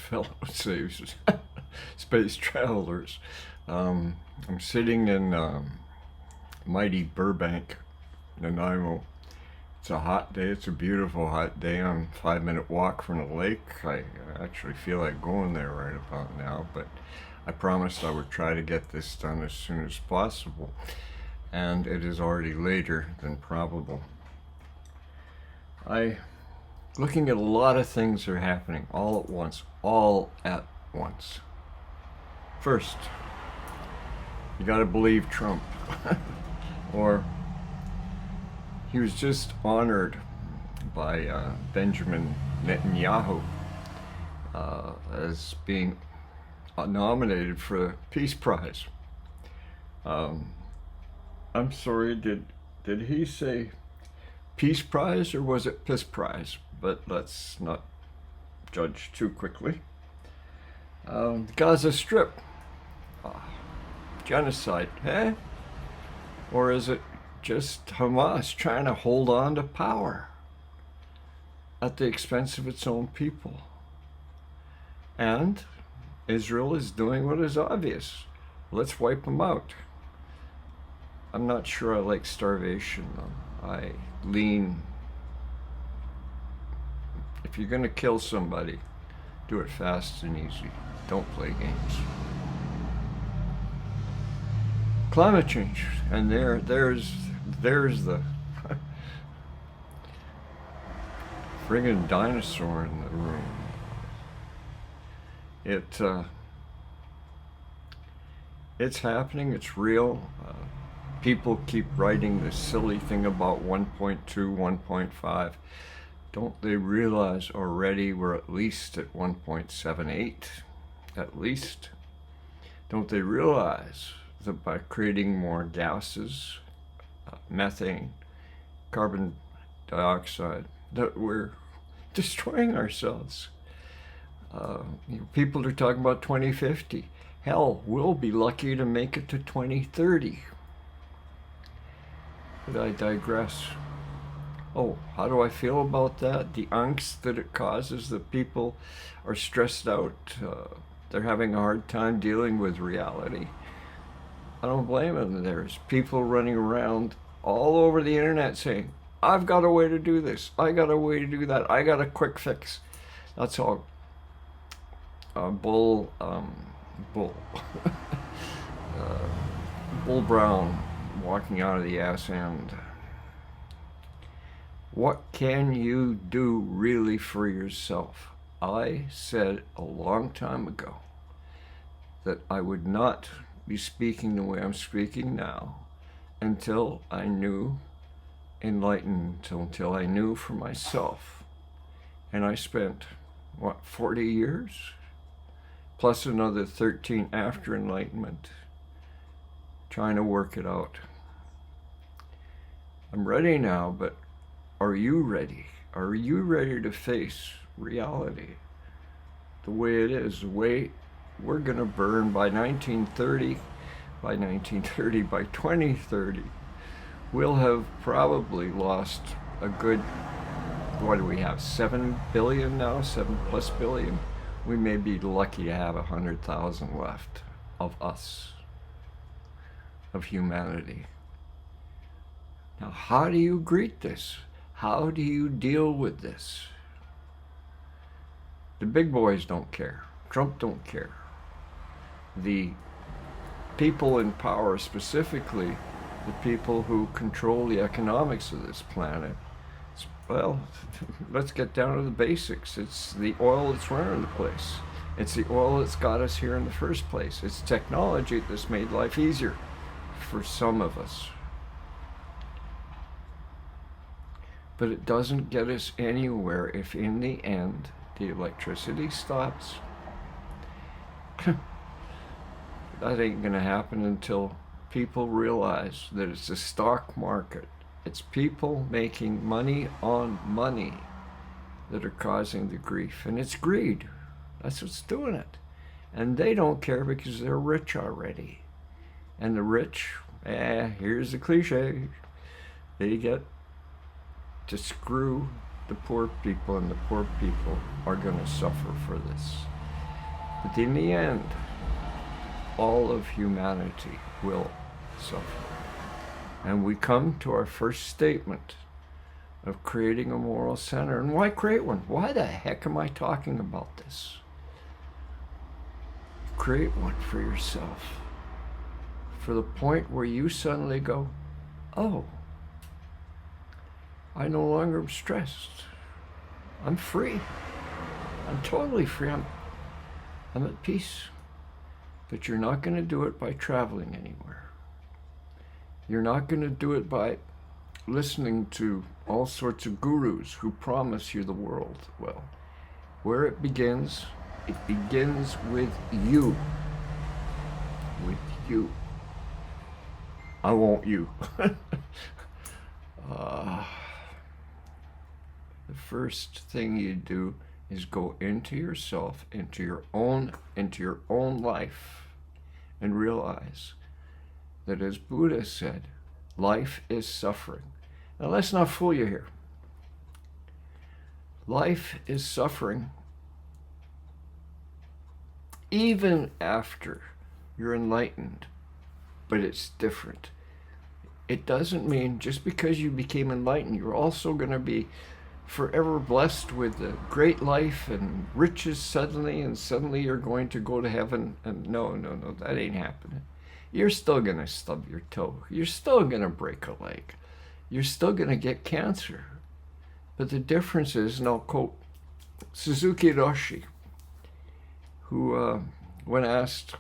fellow saves space travelers. I'm sitting in mighty Burbank, Nanaimo. It's a hot day. It's a beautiful hot day. I'm a 5-minute walk from the lake. I actually feel like going there right about now, but I promised I would try to get this done as soon as possible, and it is already later than probable. Looking at a lot of things that are happening all at once, First, you gotta believe Trump. Or he was just honored by Benjamin Netanyahu as being nominated for the Peace Prize. I'm sorry, did he say Peace Prize or was it Piss Prize? But let's not judge too quickly. Gaza Strip, genocide, eh? Or is it just Hamas trying to hold on to power at the expense of its own people? And Israel is doing what is obvious. Let's wipe them out. I'm not sure I like starvation, though. I lean, if you're going to kill somebody, do it fast and easy. Don't play games. Climate change, and there's the friggin' dinosaur in the room. It's happening. It's real. People keep writing this silly thing about 1.2, 1.5. Don't they realize already we're at least at 1.78? At least. Don't they realize that by creating more gases, methane, carbon dioxide, that we're destroying ourselves? People are talking about 2050. Hell, we'll be lucky to make it to 2030. But I digress. Oh, how do I feel about that? The angst that it causes, that people are stressed out. They're having a hard time dealing with reality. I don't blame them. There's people running around all over the internet saying, I've got a way to do this. I got a way to do that. I got a quick fix. That's all. Bull Brown walking out of the ass end. What can you do really for yourself? I said a long time ago that I would not be speaking the way I'm speaking now until I knew enlightened, until I knew for myself. And I spent, 40 years? Plus another 13 after enlightenment, trying to work it out. I'm ready now, but are you ready? Are you ready to face reality the way it is, the way we're going to burn by 1930? By 2030, we'll have probably lost a good, what do we have, 7 billion now, 7+ billion? We may be lucky to have 100,000 left of us, of humanity. Now, how do you greet this? How do you deal with this? The big boys don't care. Trump don't care. The people in power, specifically the people who control the economics of this planet, well, let's get down to the basics. It's the oil that's running the place. It's the oil that's got us here in the first place. It's technology that's made life easier for some of us. But it doesn't get us anywhere if in the end the electricity stops. That ain't gonna happen until people realize that it's a stock market. It's people making money on money that are causing the grief. And it's greed. That's what's doing it. And they don't care because they're rich already. And the rich, here's the cliche, they get to screw the poor people, and the poor people are going to suffer for this. But in the end, all of humanity will suffer. And we come to our first statement of creating a moral center. And why create one? Why the heck am I talking about this? Create one for yourself. For the point where you suddenly go, oh, I no longer am stressed. I'm free. I'm totally free. I'm at peace. But you're not going to do it by traveling anywhere. You're not going to do it by listening to all sorts of gurus who promise you the world. Well, where it begins with you. With you. I want you. The first thing you do is go into yourself, into your own life, and realize that, as Buddha said, life is suffering. Now let's not fool you here. Life is suffering even after you're enlightened, but it's different. It doesn't mean just because you became enlightened, you're also going to be forever blessed with a great life and riches suddenly, and suddenly you're going to go to heaven. And no, that ain't happening. You're still going to stub your toe. You're still going to break a leg. You're still going to get cancer. But the difference is, and I'll quote Suzuki Roshi, who, when asked,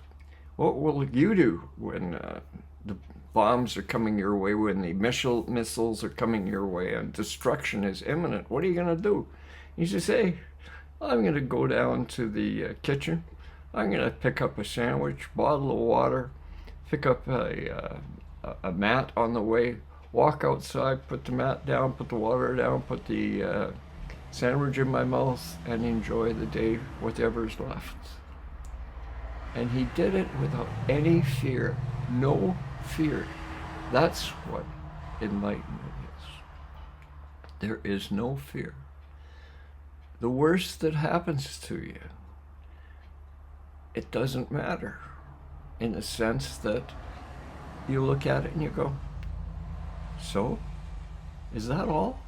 what will you do when the bombs are coming your way, when the missiles are coming your way and destruction is imminent? What are you going to do? He says, hey, I'm going to go down to the kitchen. I'm going to pick up a sandwich, bottle of water, pick up a mat on the way, walk outside, put the mat down, put the water down, put the sandwich in my mouth, and enjoy the day, whatever's left. And he did it without any fear, no fear. That's what enlightenment is. There is no fear. The worst that happens to you, it doesn't matter, in the sense that you look at it and you go, so, is that all?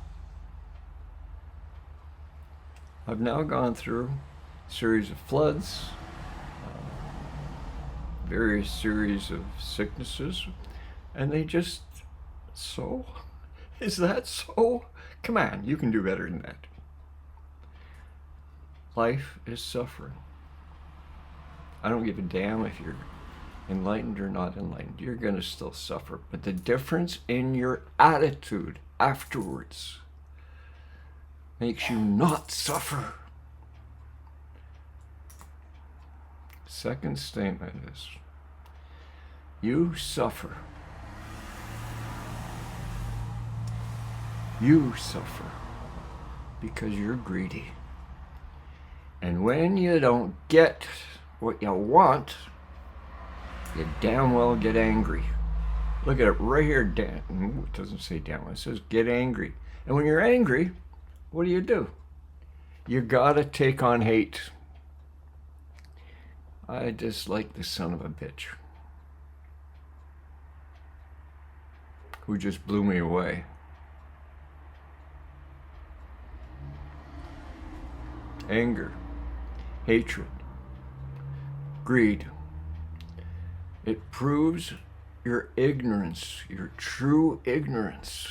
I've now gone through a series of floods, various series of sicknesses, and they just, so? Is that so? Come on, you can do better than that. Life is suffering. I don't give a damn if you're enlightened or not enlightened. You're going to still suffer. But the difference in your attitude afterwards makes you not suffer. Second statement is, you suffer. You suffer because you're greedy. And when you don't get what you want, you damn well get angry. Look at it right here, Dan. It doesn't say damn well, it says get angry. And when you're angry, what do? You gotta take on hate. I dislike the son of a bitch who just blew me away. Anger, hatred, greed. It proves your ignorance, your true ignorance.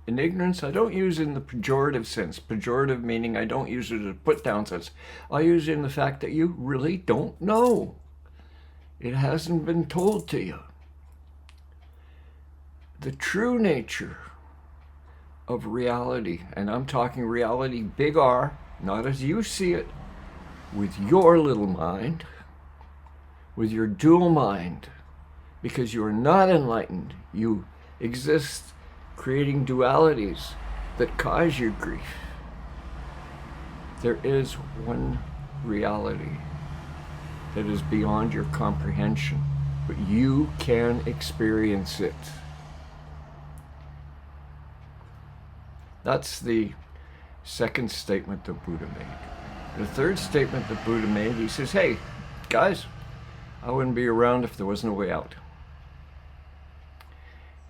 And ignorance, I don't use in the pejorative sense. Pejorative meaning I don't use it in a put-down sense. I use it in the fact that you really don't know. It hasn't been told to you. The true nature of reality, and I'm talking reality big R, not as you see it, with your little mind, with your dual mind, because you are not enlightened. You exist creating dualities that cause you grief. There is one reality that is beyond your comprehension, but you can experience it. That's the second statement that Buddha made. The third statement that Buddha made, he says, hey, guys, I wouldn't be around if there wasn't a way out.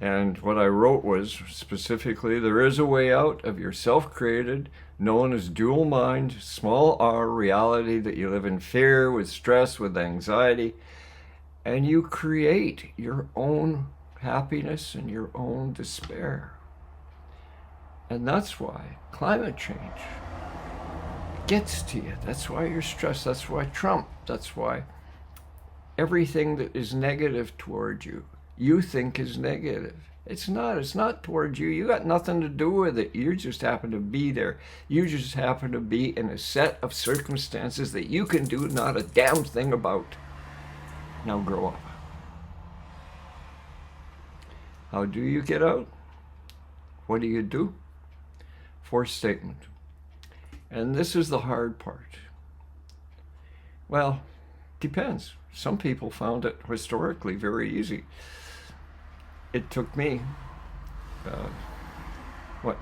And what I wrote was specifically, there is a way out of your self-created, known as dual mind, small r reality that you live in fear, with stress, with anxiety, and you create your own happiness and your own despair. And that's why climate change gets to you. That's why you're stressed. That's why Trump. That's why everything that is negative toward you, you think is negative. It's not. It's not towards you. You got nothing to do with it. You just happen to be there. You just happen to be in a set of circumstances that you can do not a damn thing about. Now grow up. How do you get out? What do you do? Fourth statement. And this is the hard part. Well, depends. Some people found it historically very easy. It took me,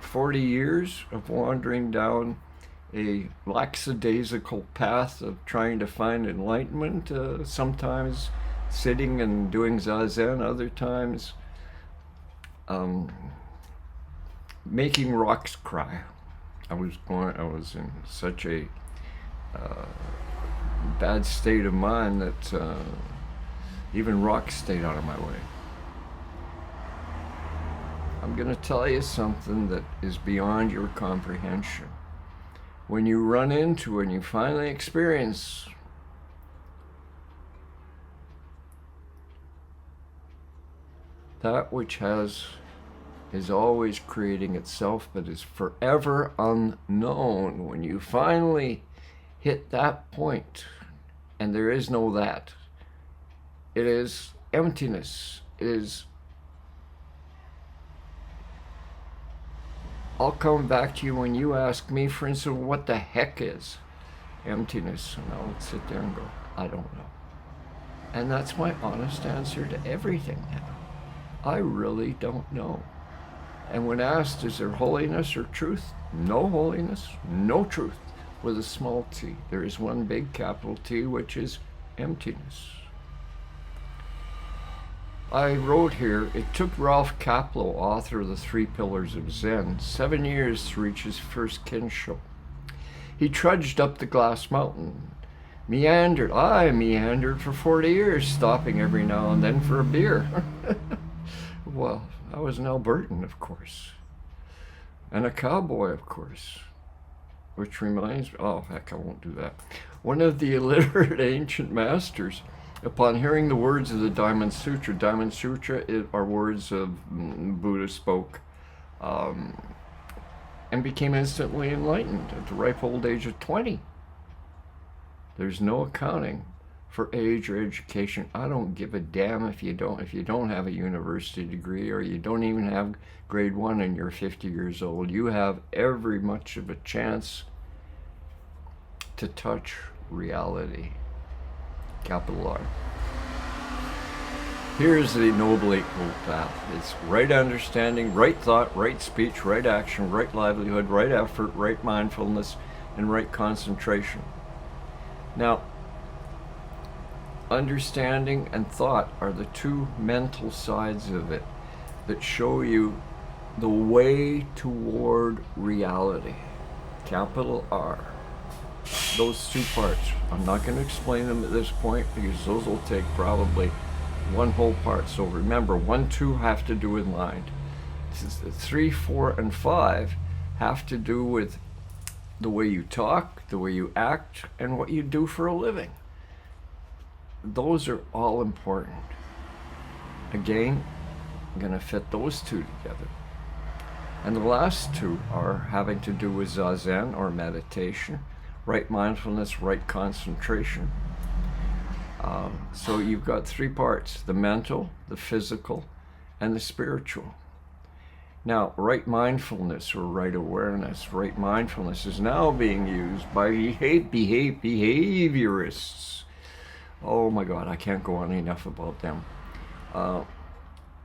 40 years of wandering down a lackadaisical path of trying to find enlightenment, sometimes sitting and doing zazen, other times making rocks cry. I was in such a bad state of mind that even rocks stayed out of my way. I'm going to tell you something that is beyond your comprehension. When you run into and you finally experience that which is always creating itself but is forever unknown, when you finally hit that point and there is no that, it is emptiness. It is, I'll come back to you when you ask me, for instance, what the heck is emptiness? And I'll sit there and go, I don't know. And that's my honest answer to everything now. I really don't know. And when asked, is there holiness or truth? No holiness, no truth, with a small t. There is one big capital T, which is emptiness. I wrote here, it took Ralph Kapleau, author of the 3 Pillars of Zen, 7 years to reach his first Kensho. He trudged up the glass mountain, meandered. I meandered for 40 years, stopping every now and then for a beer. Well, I was an Albertan, of course, and a cowboy, of course, which reminds me, oh, heck, I won't do that. One of the illiterate ancient masters, upon hearing the words of the Diamond Sutra are words of Buddha spoke, and became instantly enlightened at the ripe old age of 20. There's no accounting for age or education. I don't give a damn if you don't have a university degree, or you don't even have grade 1 and you're 50 years old. You have every much of a chance to touch reality. Capital R. Here's the Noble Eightfold Path. It's right understanding, right thought, right speech, right action, right livelihood, right effort, right mindfulness, and right concentration. Now, understanding and thought are the 2 mental sides of it that show you the way toward reality. Capital R. Those 2 parts. I'm not going to explain them at this point because those will take probably one whole part. So remember, 1, 2 have to do with mind. 3, 4, and 5 have to do with the way you talk, the way you act, and what you do for a living. Those are all important. Again, I'm going to fit those 2 together. And the last 2 are having to do with zazen, or meditation, right mindfulness, right concentration. So you've got 3 parts: the mental, the physical, and the spiritual. Now, right mindfulness, or right awareness, right mindfulness is now being used by behaviorists. Oh my God, I can't go on enough about them.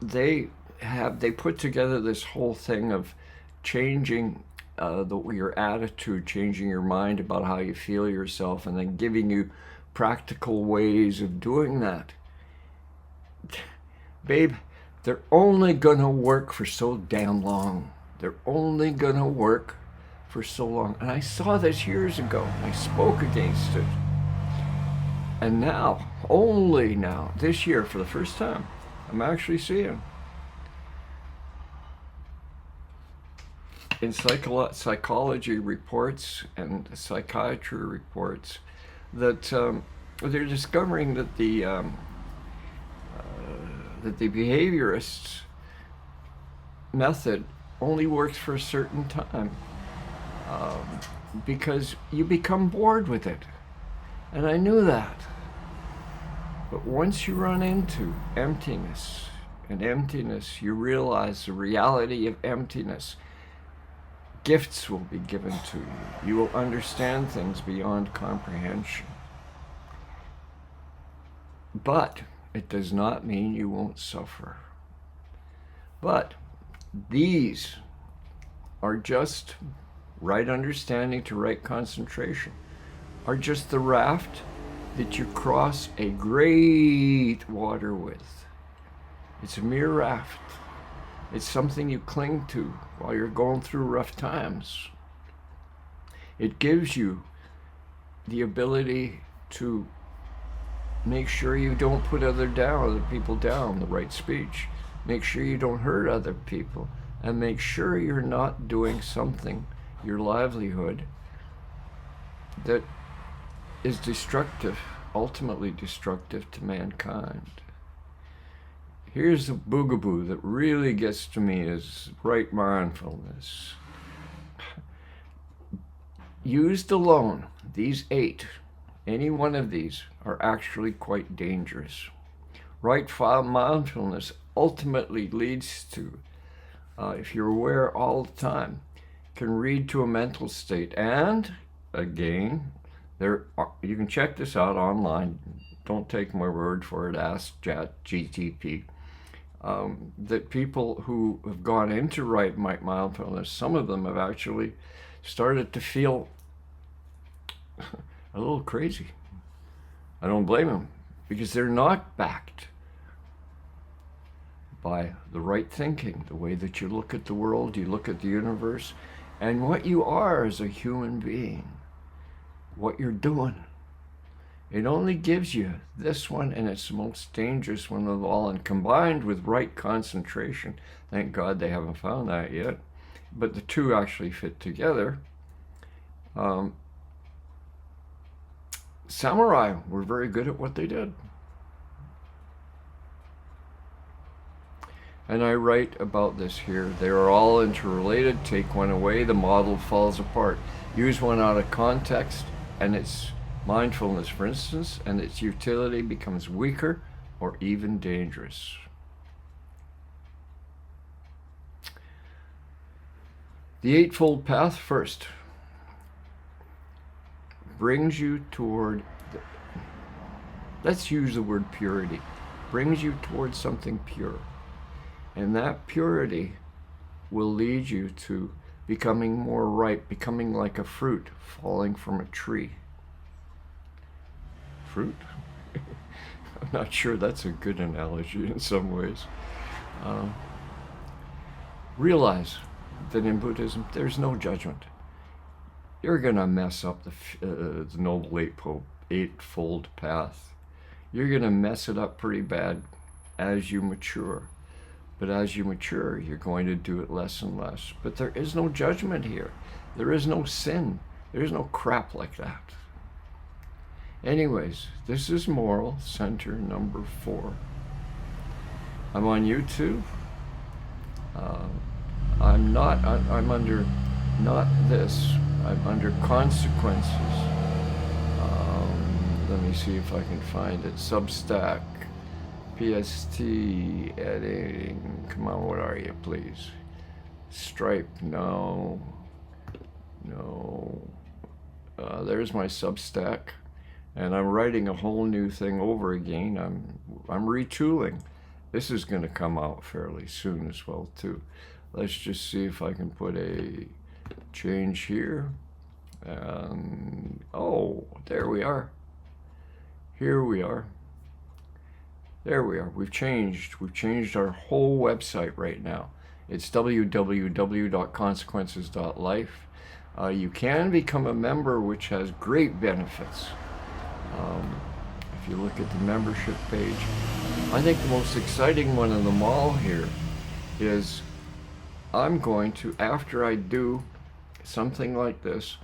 They put together this whole thing of changing your attitude, changing your mind about how you feel yourself, and then giving you practical ways of doing that. Babe, they're only gonna work for so damn long. They're only gonna work for so long. And I saw this years ago. I spoke against it. And now, only now, this year, for the first time, I'm actually seeing in psychology reports and psychiatry reports that they're discovering that the behaviorist's method only works for a certain time, because you become bored with it. And I knew that. But once you run into emptiness, you realize the reality of emptiness. Gifts will be given to you. You will understand things beyond comprehension. But it does not mean you won't suffer. But these are just right understanding to right concentration, are just the raft that you cross a great water with. It's a mere raft. It's something you cling to while you're going through rough times. It gives you the ability to make sure you don't put other people down, the right speech. Make sure you don't hurt other people, and make sure you're not doing something, your livelihood, that is destructive, ultimately destructive to mankind. Here's the boogaboo that really gets to me is right mindfulness. Used alone, these 8, any one of these are actually quite dangerous. Right mindfulness ultimately leads to, if you're aware all the time, can lead to a mental state. And again, you can check this out online. Don't take my word for it. Ask ChatGPT. That people who have gone into right mindfulness, some of them have actually started to feel a little crazy. I don't blame them, because they're not backed by the right thinking, the way that you look at the world, you look at the universe, and what you are as a human being, what you're doing. It only gives you this one, and it's the most dangerous one of all. And combined with right concentration, thank God they haven't found that yet, but the two actually fit together. Samurai were very good at what they did. And I write about this here. They are all interrelated. Take one away, the model falls apart. Use one out of context, and it's mindfulness, for instance, and its utility becomes weaker or even dangerous. The Eightfold Path, first, brings you toward, let's use the word purity, brings you towards something pure. And that purity will lead you to becoming more ripe, becoming like a fruit falling from a tree. Fruit? I'm not sure that's a good analogy in some ways. Realize that in Buddhism, there's no judgment. You're going to mess up the Noble Eightfold Path. You're going to mess it up pretty bad as you mature. But as you mature, you're going to do it less and less. But there is no judgment here. There is no sin. There is no crap like that. Anyways, this is Moral Center number 4. I'm on YouTube. I'm under not this. I'm under consequences. Let me see if I can find it. Substack. PST, editing, come on, what are you, please? Stripe, no. There's my Substack, and I'm writing a whole new thing over again. I'm retooling. This is going to come out fairly soon as well, too. Let's just see if I can put a change here. Oh, there we are. here we are. There we are. We've changed our whole website right now. It's www.consequences.life. You can become a member, which has great benefits. If you look at the membership page, I think the most exciting one of them all here is I'm going to, after I do something like this,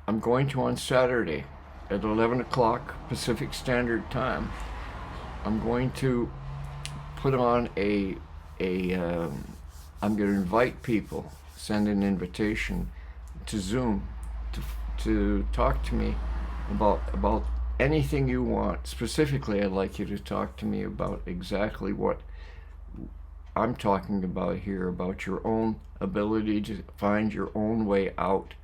I'm going to, on Saturday at 11 o'clock Pacific Standard Time, I'm going to put on I'm going to invite people, send an invitation to Zoom to talk to me about anything you want. Specifically, I'd like you to talk to me about exactly what I'm talking about here, about your own ability to find your own way out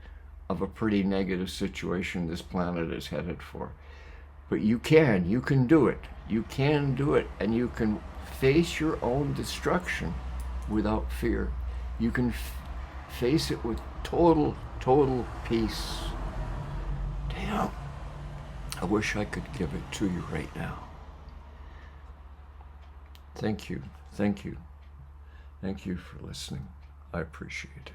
of a pretty negative situation this planet is headed for. But you can do it. You can do it, and you can face your own destruction without fear. You can face it with total peace. Damn. I wish I could give it to you right now. Thank you. Thank you. Thank you for listening. I appreciate it.